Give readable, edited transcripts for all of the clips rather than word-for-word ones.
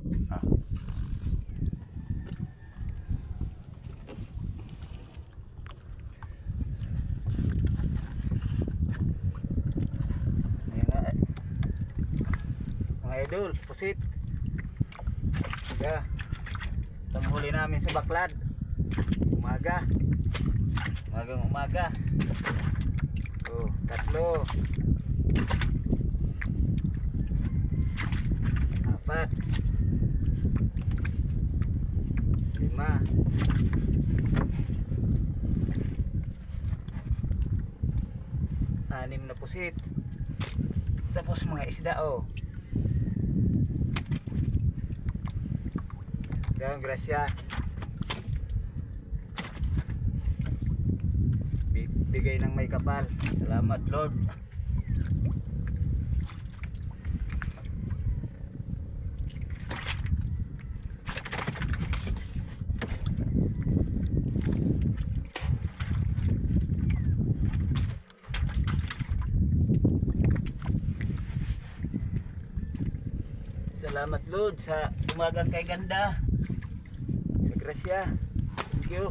Ah. Ayan nga. Mga idol, pusit. Kaya, itong huli namin sa baklad. Umaga. Umagang umaga. Oh, tatlo. Apat. 5. 6 na pusit. Tapos mga isda oh. Yan, grasya. Bigay ng may kapal. Salamat Lord. Salamat Lord sa umagang kay ganda. Sa grasya. Thank you.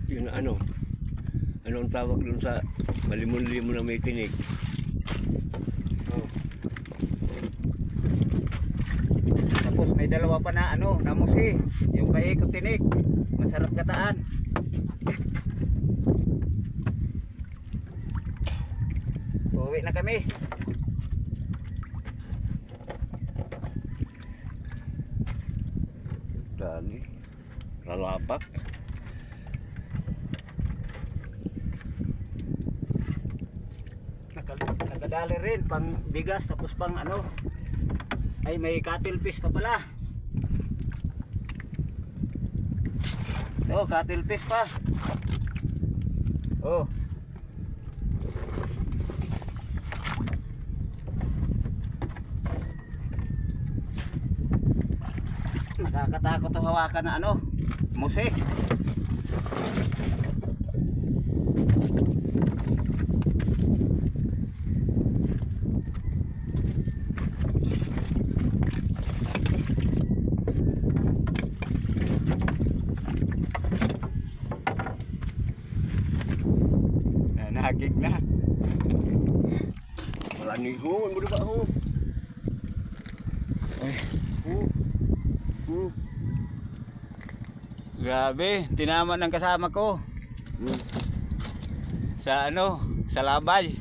Yun ano ang tawag dun sa malimon-limon na may tinik? Oh. Tapos may dalawa pa na ano, namusi. Yung paikot tinik. Masarap kataan. Uwi na kami. Dali. Lalapak. Nakadali rin pang bigas tapos pang ano. Ay may cattle fish pa pala. Oh, cattle fish pa. Oh. Nakakatakot to hawakan na ano, musik. Nahagig na. Walang ihon mo ba ho? Grabe, tinaman ng kasama ko. Sa ano, sa labay.